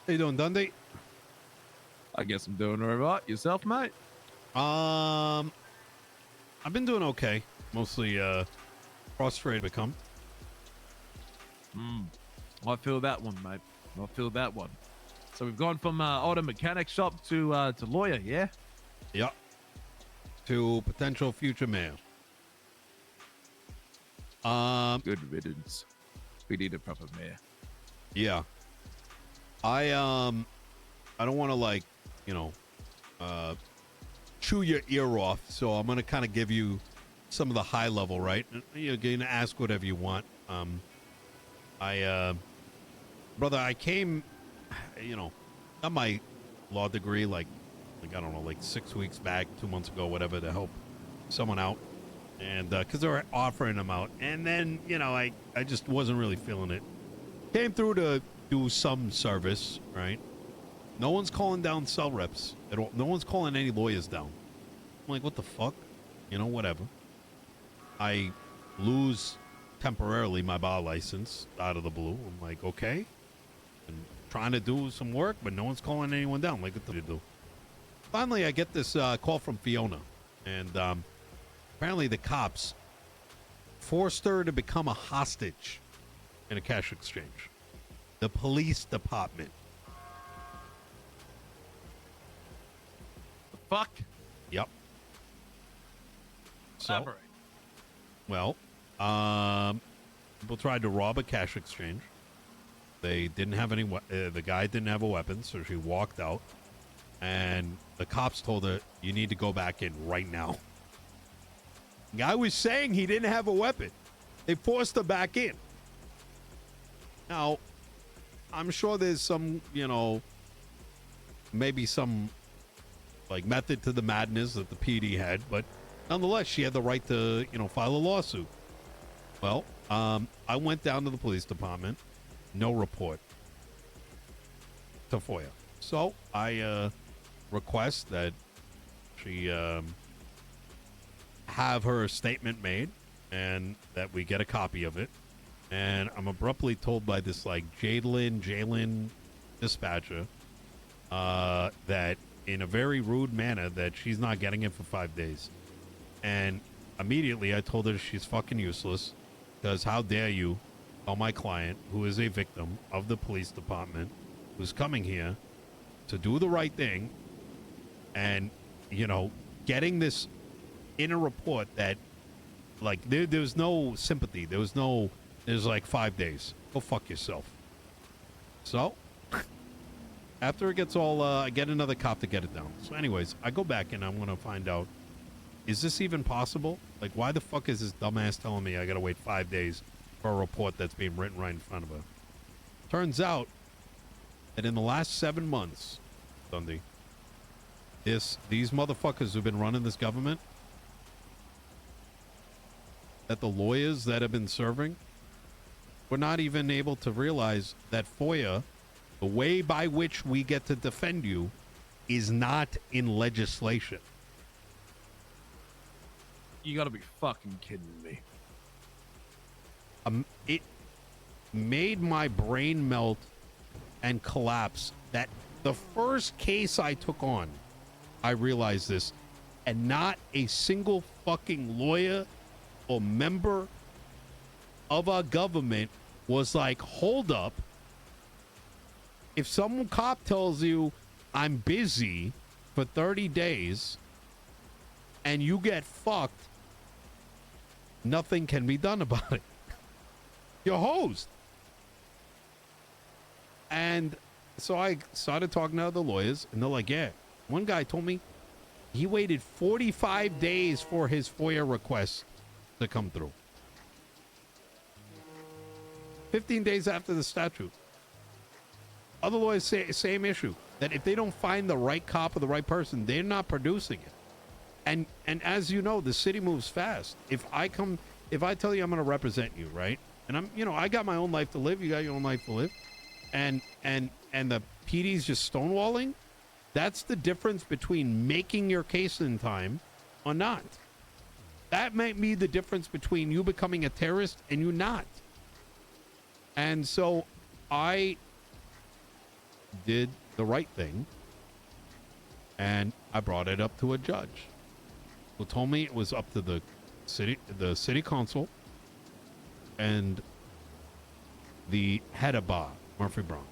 How you doing, Dundee? I guess I'm doing all right. Yourself, mate? I've been doing okay. Mostly frustrated become. I feel that one, mate. I feel that one. So we've gone from auto mechanic shop to lawyer, yeah? Yep. To potential future mayor. Good riddance. We need a proper mayor. Yeah. I don't want to, like, chew your ear off, so I'm gonna kind of give you some of the high level, right? You're gonna ask whatever you want. Brother, I came, got my law degree like I don't know, like 6 weeks back, 2 months ago, whatever, to help someone out, and because they were offering them out, and then I just wasn't really feeling it. Came through to do some service, right? No one's calling down cell reps at all. No one's calling any lawyers down. I'm like, what the fuck? Whatever. I lose temporarily my bar license out of the blue. I'm like, okay. And trying to do some work, but no one's calling anyone down. Like, what do you do? Finally, I get this call from Fiona. And apparently the cops forced her to become a hostage in a cash exchange. The police department. The fuck? Yep. So, Elaborate. well, people tried to rob a cash exchange. They didn't have any. The guy didn't have a weapon, so she walked out, and the cops told her, "You need to go back in right now." The guy was saying he didn't have a weapon. They forced her back in. Now, I'm sure there's some, maybe some like method to the madness that the PD had, but nonetheless, she had the right to, file a lawsuit. Well, I went down to the police department. No report to FOIA. So I request that she have her statement made and that we get a copy of it. And I'm abruptly told by this, like, Jalen dispatcher that in a very rude manner that she's not getting it for 5 days. And immediately I told her she's fucking useless, because how dare you tell my client, who is a victim of the police department, who's coming here to do the right thing, and, getting this in a report that, like, there was no sympathy. There's like 5 days. Go fuck yourself. So, after it gets all, I get another cop to get it down. So anyways, I go back and I'm going to find out, is this even possible? Like, why the fuck is this dumbass telling me I got to wait 5 days for a report that's being written right in front of her? Turns out that in the last 7 months, Dundee, these motherfuckers who've been running this government, that the lawyers that have been serving were not even able to realize that FOIA, the way by which we get to defend you, is not in legislation. You gotta be fucking kidding me. It made my brain melt and collapse that the first case I took on, I realized this, and not a single fucking lawyer or member of our government was like, hold up. If some cop tells you I'm busy for 30 days and you get fucked, nothing can be done about it. You're hosed. And so I started talking to other lawyers, and they're like, yeah. One guy told me he waited 45 days for his FOIA request to come through. 15 days after the statute. Other lawyers say same issue, that if they don't find the right cop or the right person, they're not producing it. And as you know, the city moves fast. If I tell you I'm going to represent you, right? And I got my own life to live. You got your own life to live. And the PD's just stonewalling. That's the difference between making your case in time or not. That might be the difference between you becoming a terrorist and you not. And so I did the right thing, and I brought it up to a judge who told me it was up to the city council and the head of bar, Murphy Brown.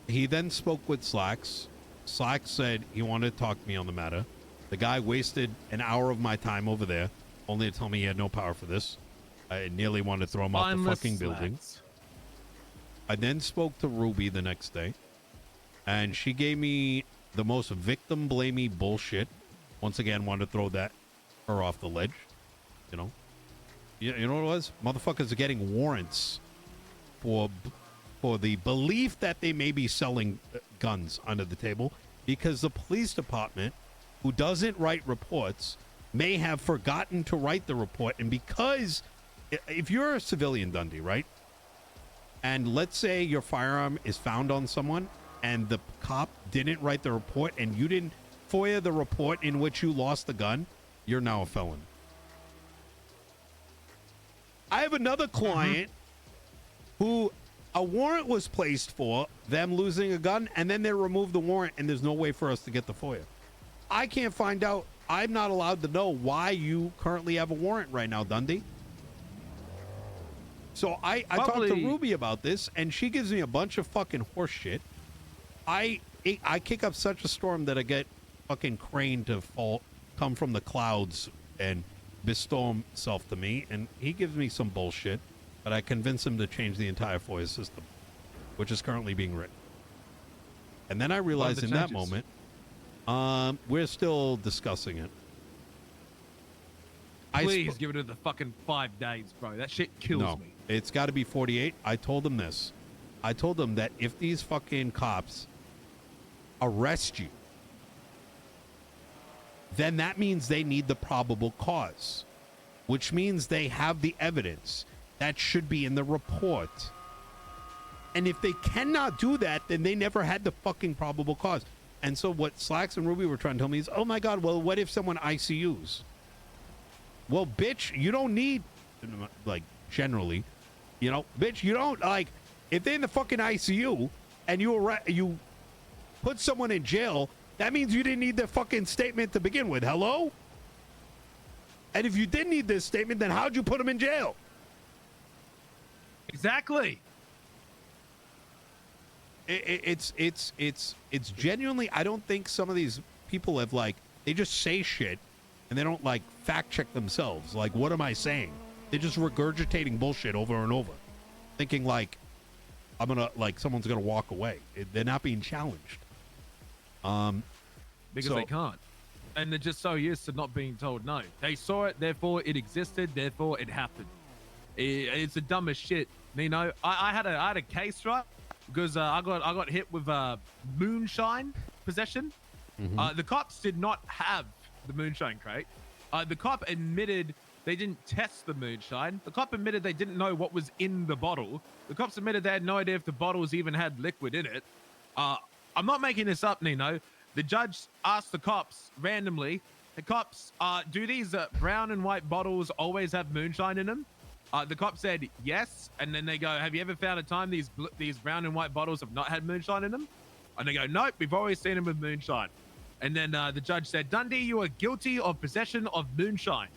He then spoke with Slacks. Slacks said he wanted to talk to me on the matter. The guy wasted an hour of my time over there, only to tell me he had no power for this. I nearly wanted to throw him out the fucking building. I then spoke to Ruby the next day, and she gave me the most victim-blamey bullshit. Once again, wanted to throw her off the ledge. You know what it was? Motherfuckers are getting warrants for the belief that they may be selling guns under the table because the police department, who doesn't write reports, may have forgotten to write the report. And because if you're a civilian, Dundee, right? And let's say your firearm is found on someone and the cop didn't write the report and you didn't FOIA the report in which you lost the gun, you're now a felon. I have another client who a warrant was placed for them losing a gun, and then they removed the warrant, and there's no way for us to get the FOIA. I can't find out. I'm not allowed to know why you currently have a warrant right now, Dundee. So I talked to Ruby about this, and she gives me a bunch of fucking horse shit. I kick up such a storm that I get fucking Crane to come from the clouds and bestow himself to me, and he gives me some bullshit. But I convinced him to change the entire FOIA system, which is currently being written. And then I realized in that moment, we're still discussing it. Please give it the fucking 5 days, bro. That shit kills me. It's got to be 48. I told him this. I told him that if these fucking cops arrest you, then that means they need the probable cause, which means they have the evidence. That should be in the report. And if they cannot do that, then they never had the fucking probable cause. And so what Slacks and Ruby were trying to tell me is, oh my God, well, what if someone ICUs? Well, bitch, you don't need, like, generally, bitch, you don't, like, if they're in the fucking ICU and you put someone in jail, that means you didn't need their fucking statement to begin with. Hello? And if you did need this statement, then how'd you put them in jail? Exactly. It's genuinely, I don't think some of these people have, like, they just say shit and they don't, like, fact check themselves. Like, what am I saying? They're just regurgitating bullshit over and over, thinking like someone's gonna walk away. They're not being challenged. Because they can't. And they're just so used to not being told no. They saw it, therefore it existed, therefore it happened. It's the dumbest shit, Nino. I had a case, right? Because I got hit with moonshine possession. Mm-hmm. The cops did not have the moonshine crate. The cop admitted they didn't test the moonshine. The cop admitted they didn't know what was in the bottle. The cops admitted they had no idea if the bottles even had liquid in it. I'm not making this up, Nino. The judge asked the cops randomly, the cops, do these brown and white bottles always have moonshine in them? The cop said yes, and then they go, have you ever found a time these brown and white bottles have not had moonshine in them? And they go, nope, we've always seen them with moonshine. And then the judge said, Dundee, you are guilty of possession of moonshine.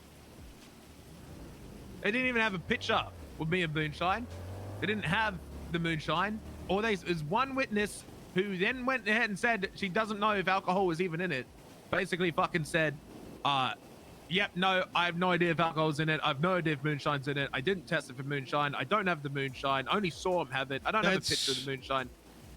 They didn't even have a picture with me of moonshine. They didn't have the moonshine. Or there's one witness who then went ahead and said she doesn't know if alcohol was even in it. Basically fucking said, yep, no, I have no idea if alcohol's in it. I have no idea if moonshine's in it. I didn't test it for moonshine. I don't have the moonshine. I only saw him have it. I don't have a picture of the moonshine.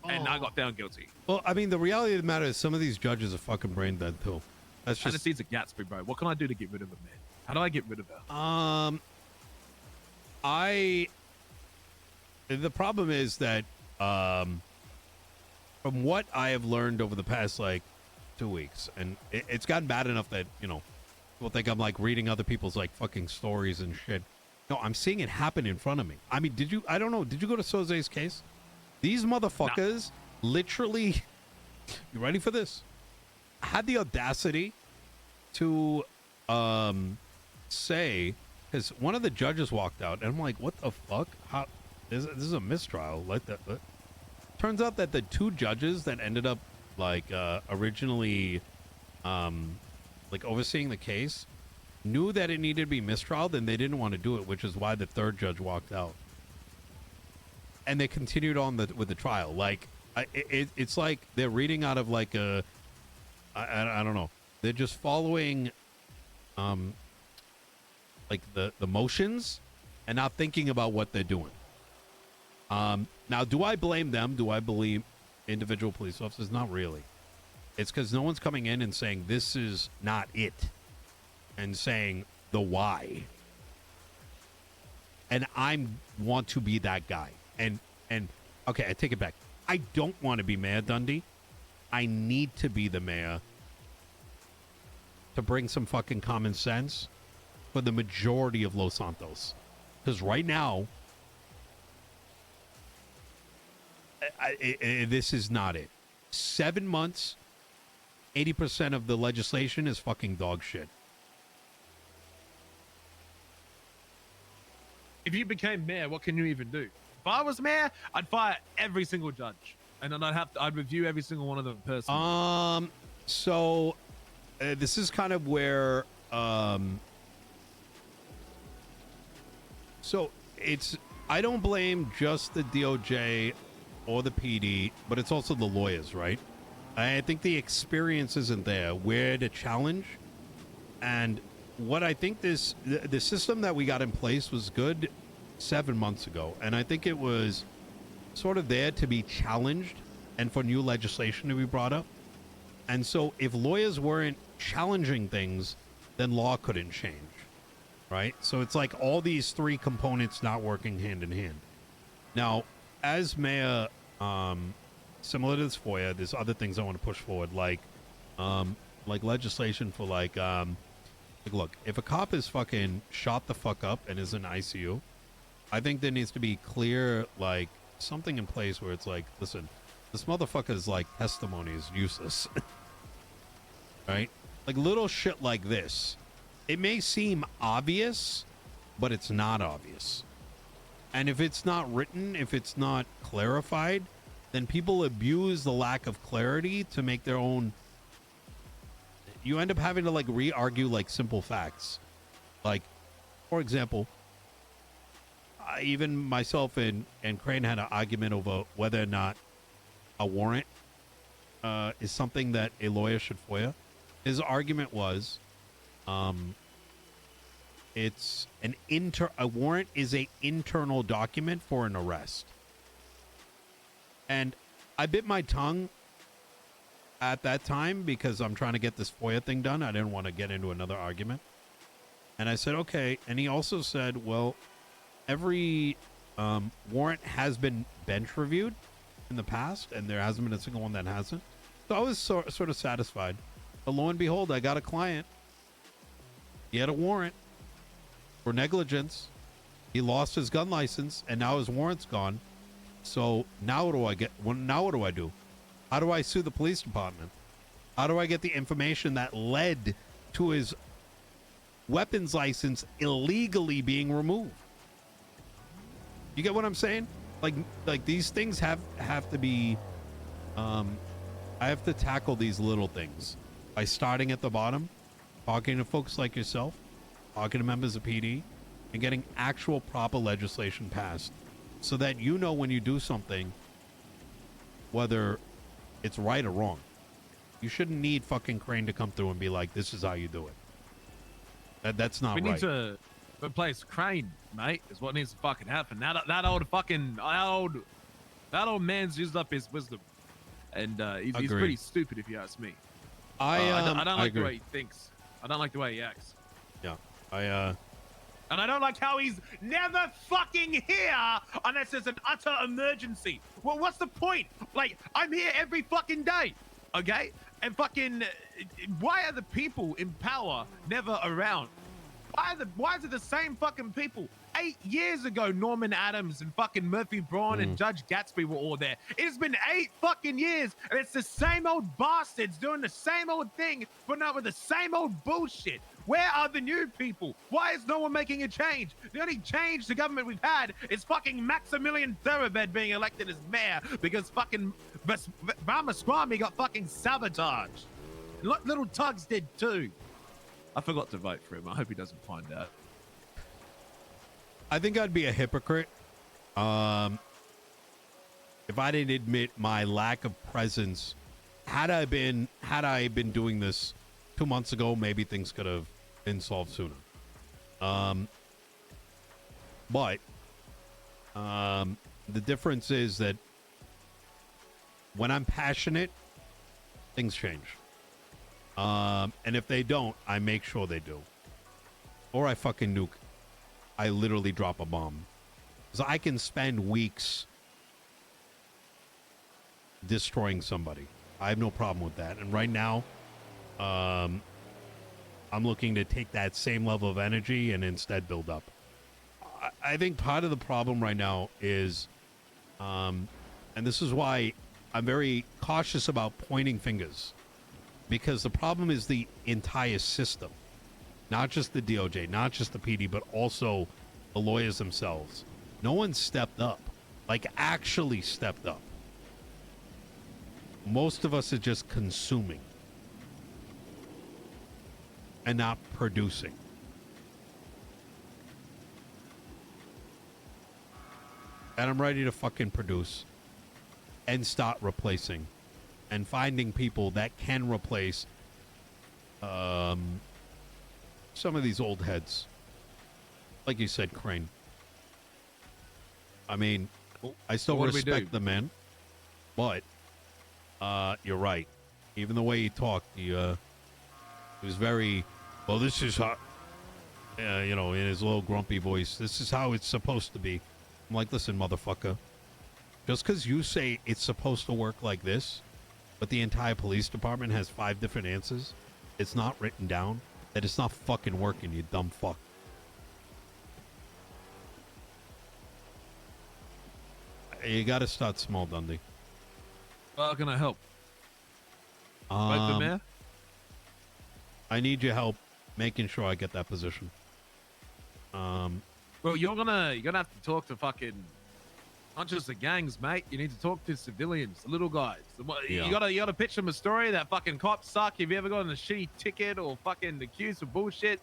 And I got found guilty. Well, I mean, the reality of the matter is some of these judges are fucking brain dead, too. That's just... Anastasia Gatsby, bro. What can I do to get rid of her, man? How do I get rid of her? The problem is that, from what I have learned over the past, 2 weeks, and it's gotten bad enough that, people think I'm, reading other people's, fucking stories and shit. No, I'm seeing it happen in front of me. I mean, did you go to Soze's case? These motherfuckers literally, you ready for this? Had the audacity to say, because one of the judges walked out, and I'm like, what the fuck? How this is a mistrial. turns out that the two judges that ended up like originally like overseeing the case knew that it needed to be mistrialed, and they didn't want to do it, which is why the third judge walked out. And they continued on with the trial. Like, it's like they're reading out of like a, I don't know. They're just following, like the motions, and not thinking about what they're doing. Now, do I blame them? Do I believe individual police officers? Not really. It's because no one's coming in and saying this is not it, and saying the why. And I want to be that guy. And okay, I take it back. I don't want to be Mayor Dundee. I need to be the mayor to bring some fucking common sense for the majority of Los Santos. Because right now, this is not it. 7 months, 80% of the legislation is fucking dog shit. If you became mayor, what can you even do? If I was mayor, I'd fire every single judge, and then I'd review every single one of them personally. So this is kind of where so it's, I don't blame just the DOJ or the PD, but it's also the lawyers, right? I think the experience isn't there where to challenge. And what I think the system that we got in place was good 7 months ago, and I think it was sort of there to be challenged and for new legislation to be brought up. And so if lawyers weren't challenging things, then law couldn't change, right? So it's like all these three components not working hand in hand. Now, as mayor, similar to this FOIA, there's other things I want to push forward, like legislation for like look, if a cop is fucking shot the fuck up and is in ICU, I think there needs to be clear, like, something in place where it's like, listen, this motherfucker's like testimony is useless. Right? Like little shit like this. It may seem obvious, but it's not obvious. And if it's not written, if it's not clarified, then people abuse the lack of clarity to make their own. You end up having to like re-argue like simple facts. Like, for example, even myself and Crane had an argument over whether or not a warrant is something that a lawyer should FOIA. His argument was, it's a warrant is a internal document for an arrest. And I bit my tongue at that time because I'm trying to get this FOIA thing done. I didn't want to get into another argument. And I said, okay. And he also said, well, every warrant has been bench reviewed in the past, and there hasn't been a single one that hasn't. So I was sort of satisfied. But lo and behold, I got a client. He had a warrant for negligence. He lost his gun license, and now his warrant's gone. So now what do I get? Now what do I do? How do I sue the police department? How do I get the information that led to his weapons license illegally being removed? You get what I'm saying? Like these things have to be. I have to tackle these little things by starting at the bottom, talking to folks like yourself, talking to members of PD, and getting actual proper legislation passed, so that you know when you do something, whether it's right or wrong. You shouldn't need fucking Crane to come through and be like, "This is how you do it." That's not right. We need to replace Crane, mate. Is what needs to fucking happen. That old man's used up his wisdom, and he's pretty stupid if you ask me. I don't like the way he thinks. I don't like the way he acts. Yeah, and I don't like how he's never fucking here unless there's an utter emergency. Well, what's the point? Like, I'm here every fucking day, okay? And fucking, why are the people in power never around? Why is it the same fucking people 8 years ago, Norman Adams and fucking Murphy Braun and Judge Gatsby were all there. It's been 8 fucking years, and it's the same old bastards doing the same old thing, putting up with the same old bullshit. Where are the new people? Why is no one making a change? The only change the government we've had is fucking Maximilian Thoroughbed being elected as mayor because fucking Ramaswamy got fucking sabotaged. Little Tugs did too. I forgot to vote for him. I hope he doesn't find out. I think I'd be a hypocrite if I didn't admit my lack of presence. Had I been doing this 2 months ago, maybe things could have been solved sooner. But the difference is that when I'm passionate, things change. And if they don't, I make sure they do. Or I fucking nuke. I literally drop a bomb. So I can spend weeks destroying somebody. I have no problem with that. And right now, I'm looking to take that same level of energy and instead build up. I think part of the problem right now is, and this is why I'm very cautious about pointing fingers, because the problem is the entire system, not just the DOJ, not just the PD, but also the lawyers themselves. No one stepped up, like actually stepped up. Most of us are just consuming and not producing. And I'm ready to fucking produce and start replacing and finding people that can replace some of these old heads. Like you said, Crane. I mean, I still respect the man, but you're right. Even the way he talked, he was very, well, this is how, you know, in his little grumpy voice, this is how it's supposed to be. I'm like, listen, motherfucker, just because you say it's supposed to work like this, but the entire police department has 5 different answers, it's not written down, that it's not fucking working, you dumb fuck. You gotta start small, Dundee. Well, how can I help? Vote for mayor? I need your help making sure I get that position. Well, you're gonna have to talk to fucking not just the gangs, mate. You need to talk to civilians, the little guys. You gotta pitch them a story that fucking cops suck. If you ever gotten a shitty ticket or fucking accused of bullshit,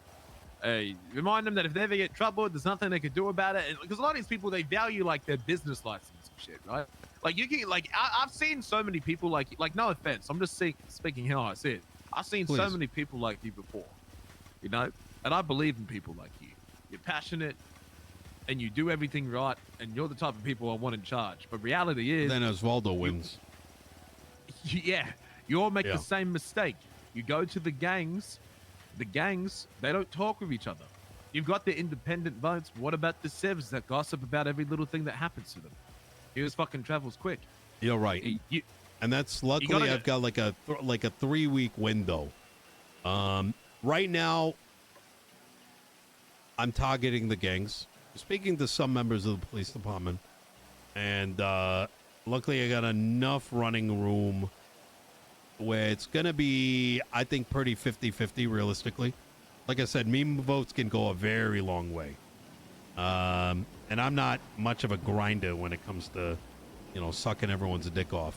remind them that if they ever get troubled, there's nothing they can do about it. Because a lot of these people, they value like their business license and shit, right? Like you can, like I've seen so many people like no offense, I'm just speaking how I see it. I've seen so many people like you before, you know, and I believe in people like you. You're passionate and you do everything right, and you're the type of people I want in charge. But reality is, then Osvaldo wins. You all make the same mistake. You go to the gangs, they don't talk with each other. You've got the independent votes. What about the Sevs that gossip about every little thing that happens to them? Here's fucking travels quick. You're right. And that's luckily I've got like a 3-week window. Right now, I'm targeting the gangs. Speaking to some members of the police department, and luckily I got enough running room where it's going to be, I think, pretty 50-50 realistically. Like I said, meme votes can go a very long way. And I'm not much of a grinder when it comes to, you know, sucking everyone's dick off.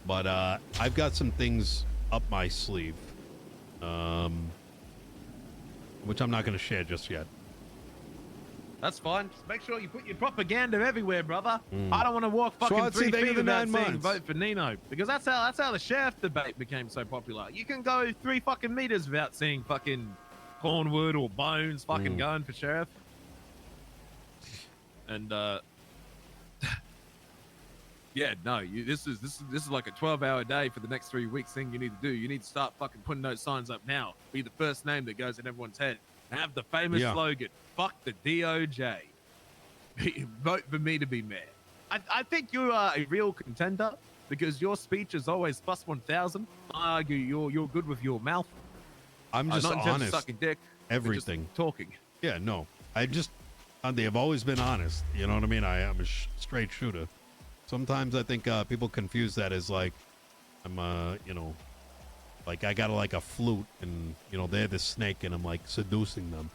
But I've got some things up my sleeve, which I'm not going to share just yet. That's fine. Just make sure you put your propaganda everywhere, brother. I don't want to walk fucking 3 feet without seeing vote for Nino, because that's how the sheriff debate became so popular. You can go 3 fucking meters without seeing fucking Cornwood or Bones fucking going for sheriff. And yeah, no, this is like a 12-hour day for the next 3 weeks. Thing you need to do, you need to start fucking putting those signs up now. Be the first name that goes in everyone's head. Have the famous slogan, fuck the DOJ. Vote for me to be mayor. I think you are a real contender because your speech is always plus 1,000. I argue you're good with your mouth. I'm just not honest. Just sucking dick. Everything. Just talking. Yeah, no. Dundee, I've always been honest. You know what I mean? I'm a straight shooter. Sometimes I think people confuse that as like I'm, you know, like I got like a flute and, you know, they're the snake and I'm like seducing them.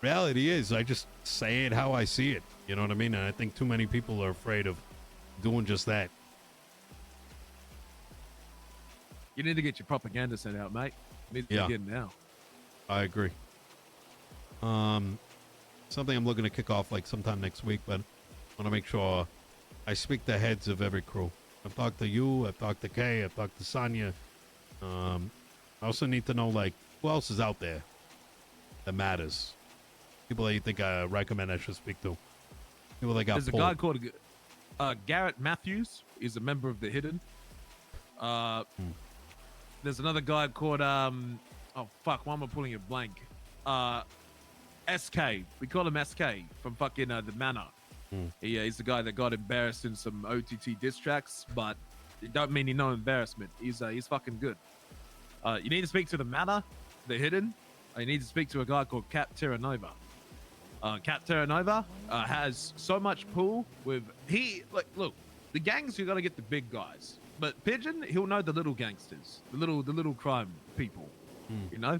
Reality is I just say it how I see it. You know what I mean? And I think too many people are afraid of doing just that. You need to get your propaganda sent out, mate. You need to begin now. I agree. Something I'm looking to kick off like sometime next week, but I want to make sure I speak to heads of every crew. I've talked to you, I've talked to Kay, I've talked to Sonya. I also need to know like who else is out there that matters. People that you think I recommend I should speak to. People that got There's pulled. a guy called Garrett Matthews. He's a member of the Hidden. There's another guy called oh fuck, why am I pulling a blank? SK. We call him SK from fucking the Manor. He's the guy that got embarrassed in some OTT diss tracks, but it don't mean no embarrassment. He's fucking good. You need to speak to the Manor, the Hidden. You need to speak to a guy called Cap Terranova. Cap Terranova has so much pull with look, the gangs, you got to get the big guys, but Pigeon, he'll know the little gangsters, the little crime people. You know,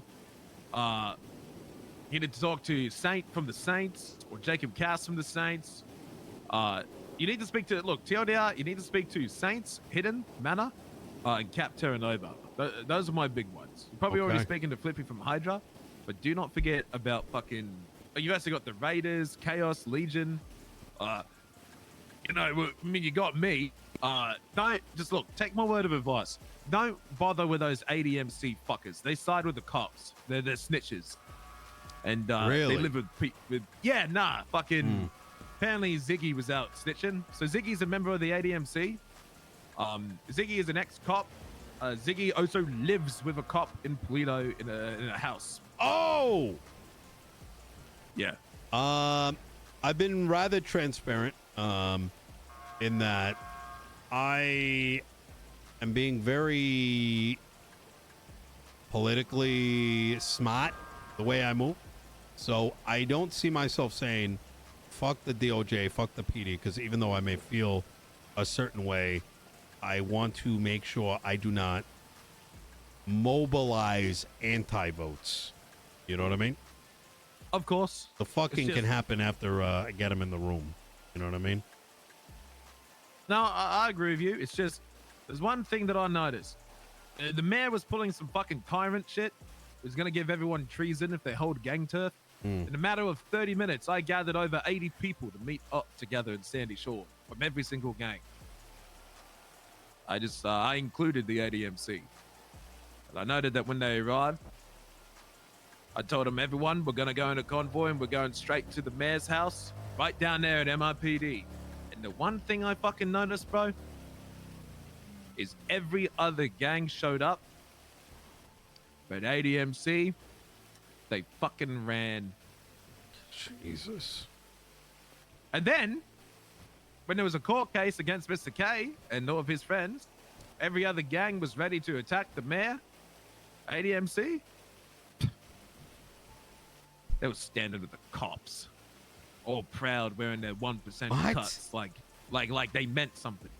you need to talk to Saint from the Saints or Jacob Cass from the Saints. You need to speak to TLDR. You need to speak to Saints, Hidden, Manor, and Cap Terranova. Those are my big ones. You're probably already speaking to Flippy from Hydra, but do not forget about fucking. You've also got the Raiders, Chaos, Legion. You know, I mean, you got me. Don't just look. Take my word of advice. Don't bother with those ADMC fuckers. They side with the cops. They're snitches, and really? They live with fucking. Apparently Ziggy was out snitching. So Ziggy's a member of the ADMC. Ziggy is an ex-cop. Ziggy also lives with a cop in Polito in a house. Oh. Yeah. I've been rather transparent in that I am being very politically smart the way I move. So I don't see myself saying fuck the DOJ, fuck the PD, because even though I may feel a certain way, I want to make sure I do not mobilize anti-votes. You know what I mean? Of course. The fucking can happen after I get them in the room. You know what I mean? No, I agree with you. It's just, there's one thing that I noticed. The mayor was pulling some fucking tyrant shit. He was going to give everyone treason if they hold gang turf. In a matter of 30 minutes, I gathered over 80 people to meet up together in Sandy Shore from every single gang. I included the ADMC. And I noted that when they arrived, I told them, everyone, we're going to go in a convoy and we're going straight to the mayor's house, right down there at MIPD. And the one thing I fucking noticed, bro, is every other gang showed up, but ADMC, they fucking ran. Jesus. And then, when there was a court case against Mr. K and all of his friends, every other gang was ready to attack the mayor. ADMC, they were standing with the cops, all proud, wearing their 1% cuts, like they meant something.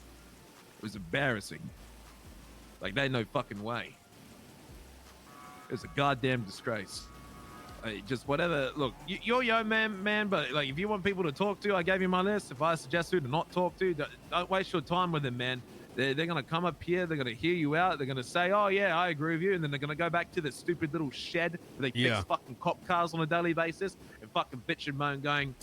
It was embarrassing. Like, they had no fucking way. It was a goddamn disgrace. Just whatever. Look, you're your man, but like, if you want people to talk to, I gave you my list. If I suggest who to not talk to, don't waste your time with them, man. They're going to come up here. They're going to hear you out. They're going to say, oh, yeah, I agree with you. And then they're going to go back to the stupid little shed where they fix fucking cop cars on a daily basis and fucking bitch and moan going,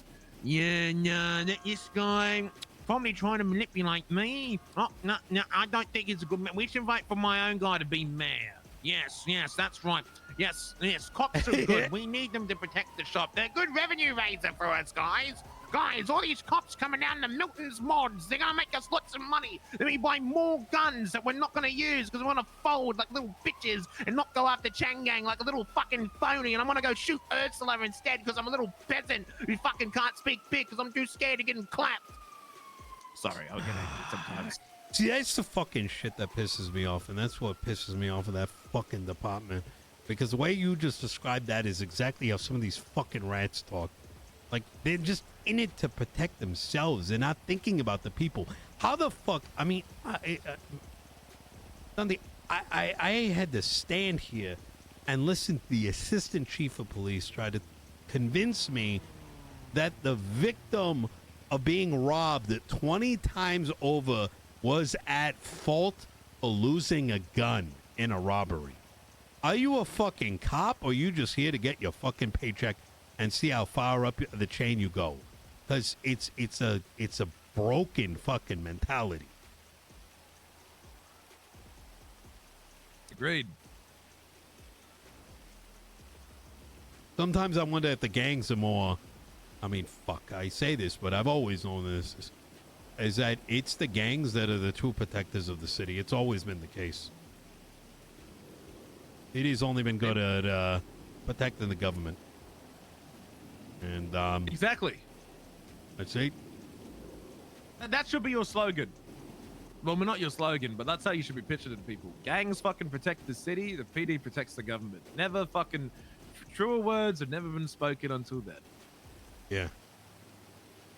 yeah, no, this guy probably trying to manipulate me. Oh, no, I don't think he's a good man. We should vote for my own guy to be mayor. Yes, that's right. Yes, cops are good. We need them to protect the shop. They're a good revenue raiser for us, guys. Guys, all these cops coming down to Milton's mods, they're going to make us lots of money. Then we buy more guns that we're not going to use because we want to fold like little bitches and not go after Changang like a little fucking phony. And I want to go shoot Ursula instead because I'm a little peasant who fucking can't speak big because I'm too scared of getting clapped. Sorry, I'll get angry sometimes. See, that's the fucking shit that pisses me off, and that's what pisses me off of that fucking department. Because the way you just described that is exactly how some of these fucking rats talk. Like, they're just in it to protect themselves. They're not thinking about the people. How the fuck? I mean, Dundee, I had to stand here and listen to the assistant chief of police try to convince me that the victim of being robbed 20 times over was at fault for losing a gun in a robbery. Are you a fucking cop, or are you just here to get your fucking paycheck and see how far up the chain you go? Because it's a broken fucking mentality. Agreed. Sometimes I wonder if the gangs are more. I mean, fuck, I say this, but I've always known this. Is that it's the gangs that are the true protectors of the city. It's always been the case. City's only been good at protecting the government. And Exactly. that's it. That should be your slogan. Well, not your slogan, but that's how you should be pitching it to people. Gangs fucking protect the city. The PD protects the government. Never fucking truer words have never been spoken until then. Yeah.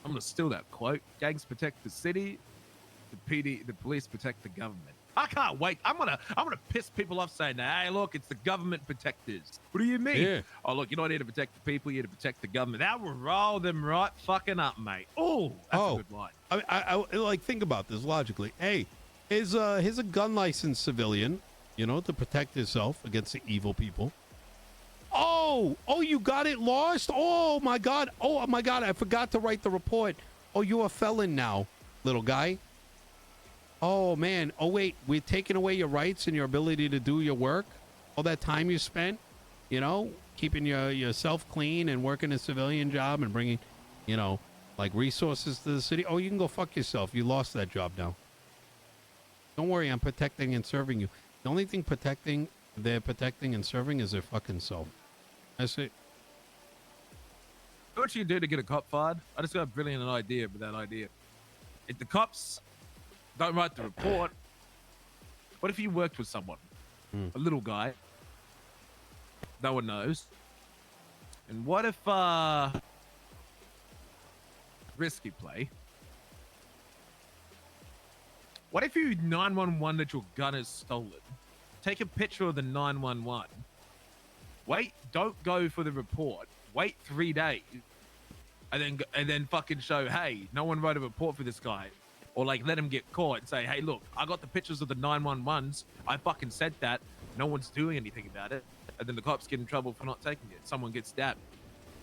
I'm gonna steal that quote. Gangs protect the city. The police protect the government. I can't wait. I'm gonna piss people off saying, hey, look, it's the government protectors. What do you mean? Yeah. Oh, look, you're not here to protect the people, you're here to protect the government. That will roll them right fucking up, mate. Oh, that's a good line. I like, think about this logically. Hey, here's a gun licensed civilian, to protect himself against the evil people. Oh, you got it lost? Oh my God, I forgot to write the report. Oh, you're a felon now, little guy. Oh, man. Oh, wait, we're taking away your rights and your ability to do your work? All that time you spent, keeping yourself clean and working a civilian job and bringing, like resources to the city? Oh, you can go fuck yourself. You lost that job now. Don't worry, I'm protecting and serving you. The only thing they're protecting and serving is their fucking self. That's it. What you do to get a cop fired? I just got a brilliant idea with that idea. If the cops don't write the report, what if you worked with someone, a little guy, no one knows, and what if risky play, what if you 911 that your gun is stolen, take a picture of the 911, wait, don't go for the report, wait 3 days, and then fucking show, hey, no one wrote a report for this guy. Or like let him get caught and say, hey, look, I got the pictures of the 911s. I fucking said that. No one's doing anything about it. And then the cops get in trouble for not taking it. Someone gets stabbed.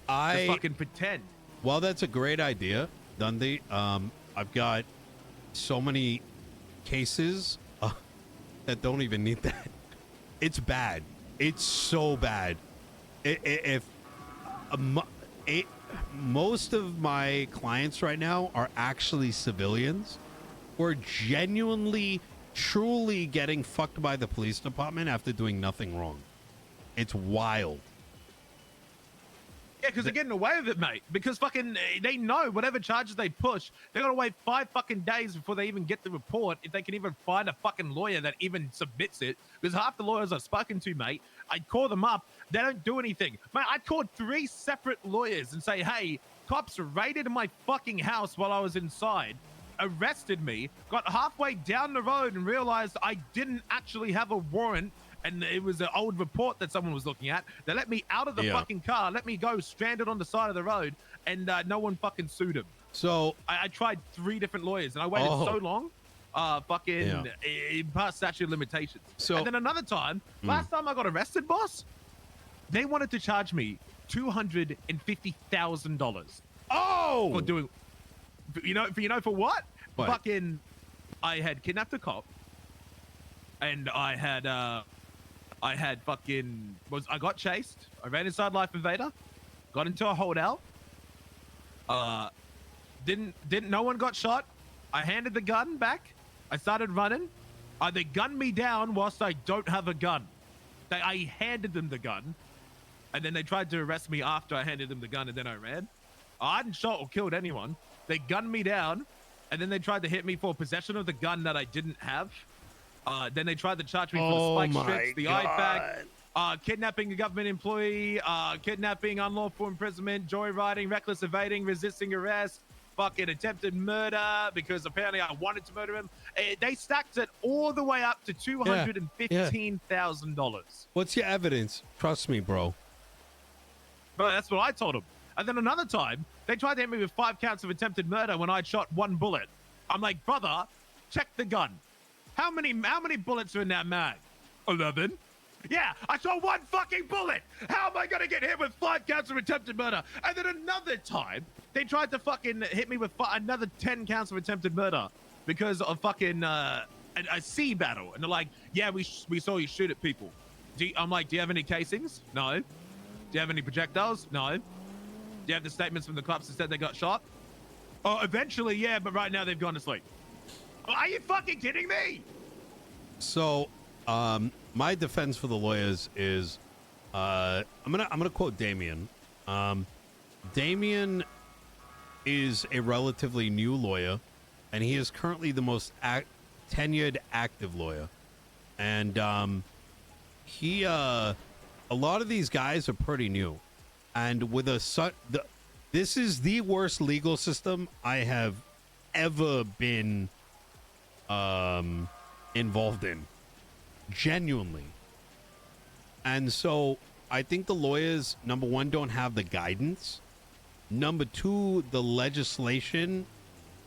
Just fucking pretend. Well, that's a great idea, Dundee. I've got so many cases that don't even need that. It's bad. It's so bad. Most of my clients right now are actually civilians who are genuinely, truly getting fucked by the police department after doing nothing wrong. It's wild. Yeah, because they're getting away with it, mate. Because fucking they know whatever charges they push, they're gonna wait 5 fucking days before they even get the report, if they can even find a fucking lawyer that even submits it. Because half the lawyers I've spoken to, mate, I'd call them up, they don't do anything. Mate, I called 3 separate lawyers and say, hey, cops raided my fucking house while I was inside, arrested me, got halfway down the road and realized I didn't actually have a warrant, and it was an old report that someone was looking at. They let me out of the fucking car, let me go stranded on the side of the road, and no one fucking sued him. So I tried 3 different lawyers, and I waited so long, past statute of limitations. So, and then another time, last time I got arrested, boss, they wanted to charge me $250,000. Oh, for doing, for what? What? Fucking, I had kidnapped a cop, and I got chased. I ran inside Life Invader, got into a holdout. No one got shot. I handed the gun back. I started running. They gunned me down whilst I don't have a gun. I handed them the gun, and then they tried to arrest me after I handed them the gun, and then I ran. I hadn't shot or killed anyone. They gunned me down, and then they tried to hit me for possession of the gun that I didn't have. Then they tried to charge me for the spike strips, the eye bag. kidnapping a government employee, kidnapping, unlawful imprisonment, joyriding, reckless evading, resisting arrest, fucking attempted murder because apparently I wanted to murder him. They stacked it all the way up to $215,000. What's your evidence? Trust me, bro. But that's what I told them. And then another time, they tried to hit me with 5 counts of attempted murder when I'd shot 1 bullet. I'm like, brother, check the gun. How many bullets are in that mag? 11. Yeah, I shot 1 fucking bullet. How am I gonna get hit with 5 counts of attempted murder? And then another time, they tried to fucking hit me with another 10 counts of attempted murder because of fucking a sea battle. And they're like, yeah, we saw you shoot at people. I'm like, do you have any casings? No. Do you have any projectiles? No. Do you have the statements from the cops that said they got shot? Oh, eventually, yeah, but right now they've gone to sleep. Are you fucking kidding me? So, my defense for the lawyers is, I'm gonna quote Damien. Damien is a relatively new lawyer, and he is currently the most tenured active lawyer. And a lot of these guys are pretty new, and with this is the worst legal system I have ever been involved in, genuinely. And so I think the lawyers, number one, don't have the guidance. Number two, the legislation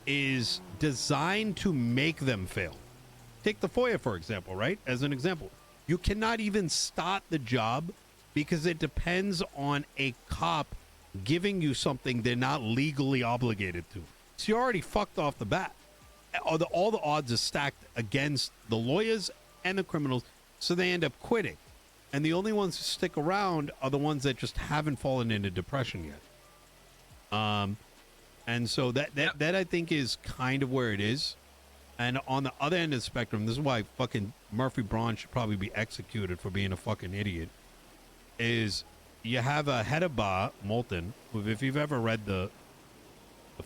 is designed to make them fail. Take the FOIA, for example, right? As an example, you cannot even start the job because it depends on a cop giving you something they're not legally obligated to. So you're already fucked off the bat. All the odds are stacked against the lawyers and the criminals, so they end up quitting. And the only ones who stick around are the ones that just haven't fallen into depression yet. And so that I think is kind of where it is. And on the other end of the spectrum, this is why fucking Murphy Braun should probably be executed for being a fucking idiot, is you have a head of bar, Moulton, who, if you've ever read the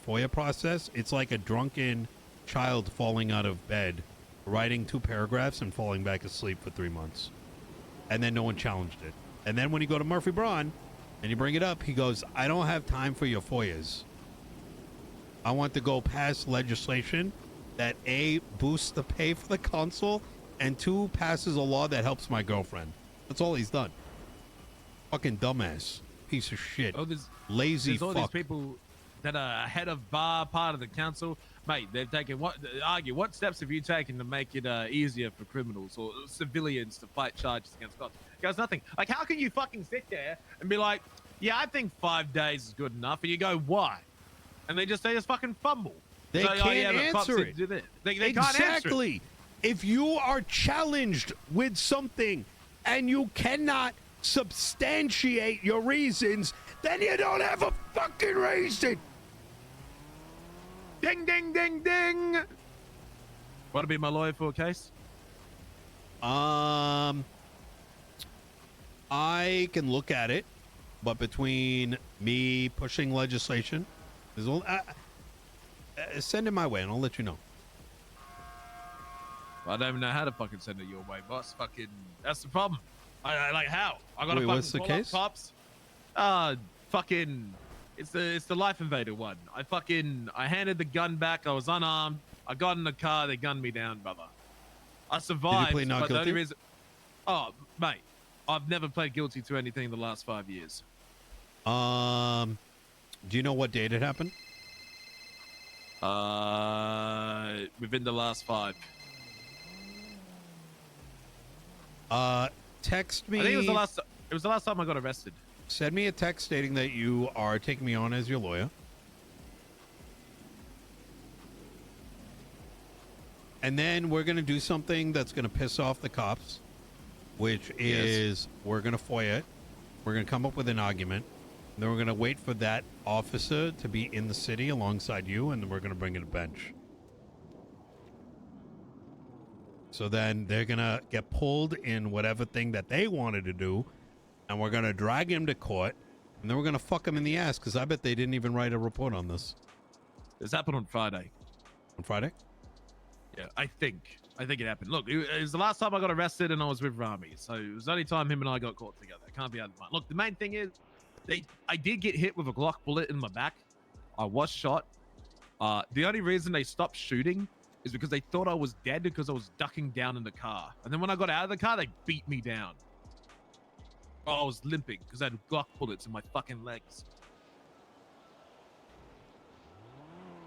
FOIA process, it's like a drunken child falling out of bed, writing 2 paragraphs and falling back asleep for 3 months. And then no one challenged it. And then when you go to Murphy Braun and you bring it up, he goes, I don't have time for your FOIAs. I want to go pass legislation that A, boosts the pay for the consul, and 2, passes a law that helps my girlfriend. That's all he's done. Fucking dumbass. Piece of shit. Oh, Lazy there's all fuck. these people that are head of bar, part of the council. Mate, they've taken what steps have you taken to make it easier for criminals or civilians to fight charges against cops? Guys, nothing. Like, how can you fucking sit there and be like, yeah, I think 5 days is good enough, and you go, why? And they just fucking fumble. They can't answer it. They can't answer it. Exactly. If you are challenged with something and you cannot substantiate your reasons, then you don't have a fucking reason. Ding, ding, ding, ding. Want to be my lawyer for a case? I can look at it, but between me pushing legislation, send it my way and I'll let you know. I don't even know how to fucking send it your way, boss. Fucking, that's the problem. I like how I gotta Wait, fucking what's the call case? up cops. Fucking, it's the Life Invader one. I handed the gun back. I was unarmed. I got in the car. They gunned me down, brother. I survived. Did you plead not but the only guilty? reason, oh mate, I've never pled guilty to anything in the last 5 years. Do you know what date it happened? Within the last 5. Text me. I think it was the last time I got arrested. Send me a text stating that you are taking me on as your lawyer. And then we're going to do something that's going to piss off the cops, which is we're going to FOIA it. We're going to come up with an argument. And then we're going to wait for that officer to be in the city alongside you, and then we're going to bring in a bench. So then they're going to get pulled in whatever thing that they wanted to do, and we're going to drag him to court, and then we're going to fuck him in the ass, because I bet they didn't even write a report on this. This happened on Friday. On Friday? Yeah, I think it happened. Look, it was the last time I got arrested and I was with Rami, so it was the only time him and I got caught together. It can't be out of mind. Look, the main thing is, I did get hit with a Glock bullet in my back. I was shot. The only reason they stopped shooting is because they thought I was dead because I was ducking down in the car. And then when I got out of the car, they beat me down. I was limping because I had Glock bullets in my fucking legs.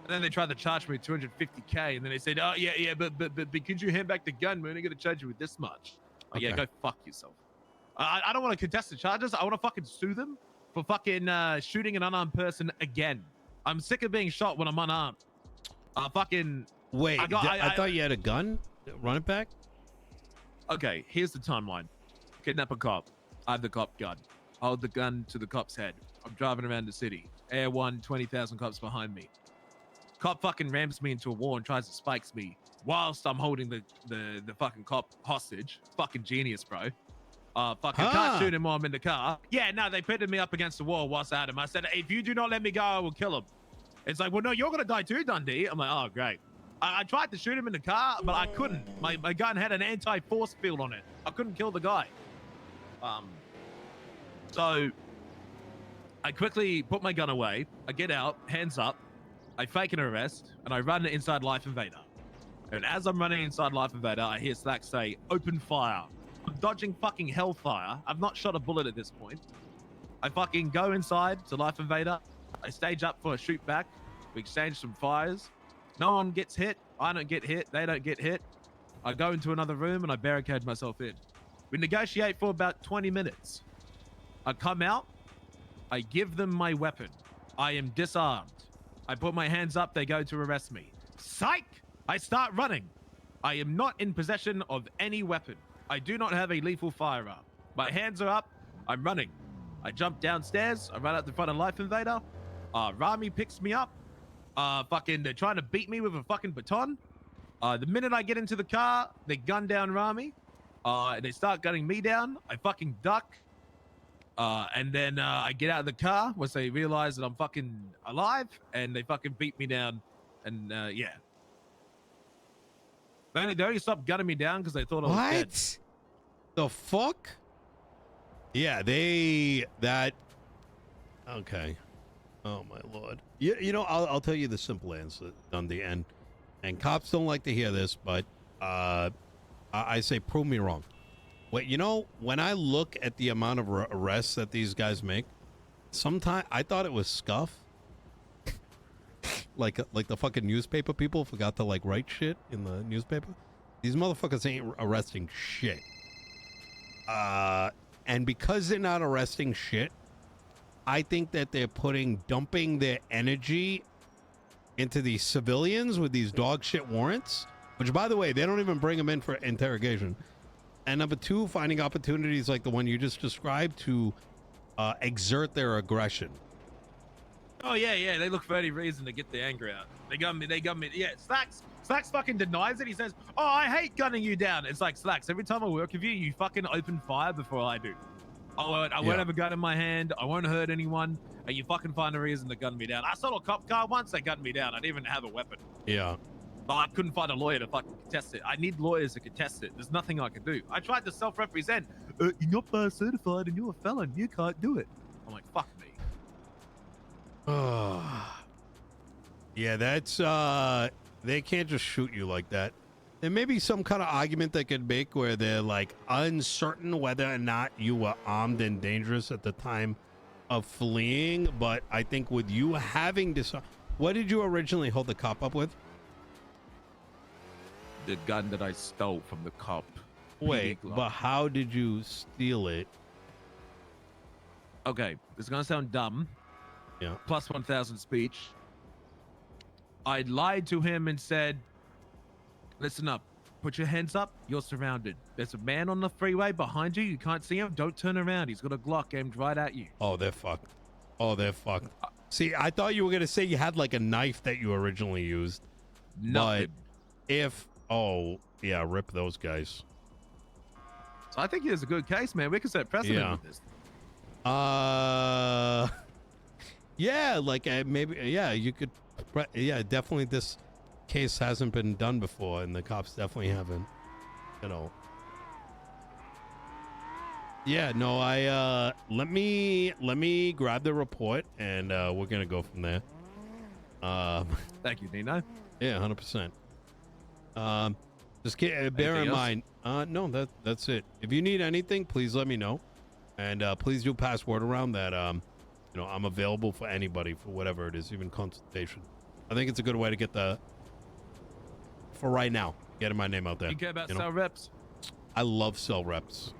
And then they tried to charge me 250K, and then they said, "Oh yeah, but because you hand back the gun, we're only gonna charge you with this much." Oh okay. Yeah, go fuck yourself. I don't want to contest the charges. I want to fucking sue them for fucking shooting an unarmed person again. I'm sick of being shot when I'm unarmed. Fucking. Wait, I thought you had a gun. Run it back. Okay, here's the timeline. Kidnap a cop. I have the cop gun. I hold the gun to the cop's head. I'm driving around the city. Air 1, 20,000 cops behind me. Cop fucking rams me into a wall and tries to spikes me whilst I'm holding the fucking cop hostage. Fucking genius, bro. Can't shoot him while I'm in the car. Yeah, no, they pitted me up against the wall whilst I had him. I said, if you do not let me go, I will kill him. It's like, well, no, you're gonna die too, Dundee. I'm like, oh, great. I tried to shoot him in the car, but I couldn't. My gun had an anti-force field on it. I couldn't kill the guy. So I quickly put my gun away. I get out, hands up. I fake an arrest, and I run inside Life Invader. And as I'm running inside Life Invader, I hear Slack say, open fire. I'm dodging fucking hellfire. I've not shot a bullet at this point. I fucking go inside to Life Invader. I stage up for a shoot back. We exchange some fires. No one gets hit. I don't get hit. They don't get hit. I go into another room and I barricade myself in. We negotiate for about 20 minutes. I come out. I give them my weapon. I am disarmed. I put my hands up. They go to arrest me. Psych! I start running. I am not in possession of any weapon. I do not have a lethal firearm. My hands are up. I'm running. I jump downstairs. I run out the front of Life Invader. Rami picks me up. They're trying to beat me with a fucking baton. The minute I get into the car, they gun down Rami. They start gunning me down. I fucking duck. And then I get out of the car once they realize that I'm fucking alive, and they fucking beat me down. And yeah. They only stopped gunning me down because they thought I was dead. What? The fuck? Yeah, okay. Oh my lord. You know, I'll tell you the simple answer, Dundee, and cops don't like to hear this, but I say prove me wrong. Wait, you know, when I look at the amount of arrests that these guys make, sometimes I thought it was scuff. like the fucking newspaper people forgot to like write shit in the newspaper. These motherfuckers ain't arresting shit. And because they're not arresting shit, I think that they're dumping their energy into these civilians with these dog shit warrants, which, by the way, they don't even bring them in for interrogation. And number two, finding opportunities like the one you just described to exert their aggression. Oh, yeah. They look for any reason to get their anger out. They gun me. Yeah, Slacks fucking denies it. He says, oh, I hate gunning you down. It's like, Slacks, every time I work with you, you fucking open fire before I do. I won't have a gun in my hand. I won't hurt anyone. And you fucking find a reason to gun me down. I saw a cop car once. They gunned me down. I didn't even have a weapon. Yeah. But I couldn't find a lawyer to fucking contest it. I need lawyers to contest it. There's nothing I can do. I tried to self-represent. You're not bar certified and you're a felon. You can't do it. I'm like, fuck me. Yeah, that's they can't just shoot you like that. There may be some kind of argument they could make where they're like uncertain whether or not you were armed and dangerous at the time of fleeing, but I think with you having this, what did you originally hold the cop up with? The gun that I stole from the cop. Wait, but how did you steal it? Okay, this is gonna sound dumb. Yeah. Plus 1,000 speech. I lied to him and said, listen up, put your hands up, you're surrounded. There's a man on the freeway behind you, you can't see him, don't turn around. He's got a Glock aimed right at you. Oh, they're fucked. See, I thought you were going to say you had like a knife that you originally used. Nothing. But yeah, rip those guys. So I think he has a good case, man. We can set precedent with this. Yeah, like maybe, yeah, you could, yeah, definitely this case hasn't been done before, and the cops definitely haven't, you know. Yeah, no, let me grab the report, and we're gonna go from there. Thank you, Nino. Yeah, 100%. Just bear Anything in else? mind, no, that's it. If you need anything, please let me know, and please do pass word around that you know, I'm available for anybody for whatever it is, even consultation. I think it's a good way to get for right now, getting my name out there. You care about you know? cell reps? I love cell reps.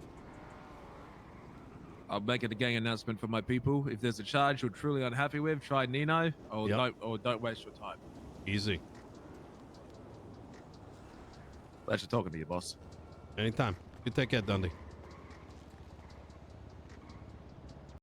I'll make it a gang announcement for my people. If there's a charge you're truly unhappy with, try Nino, or don't waste your time. Easy. Pleasure talking to you, boss. Anytime. You take care, Dundee.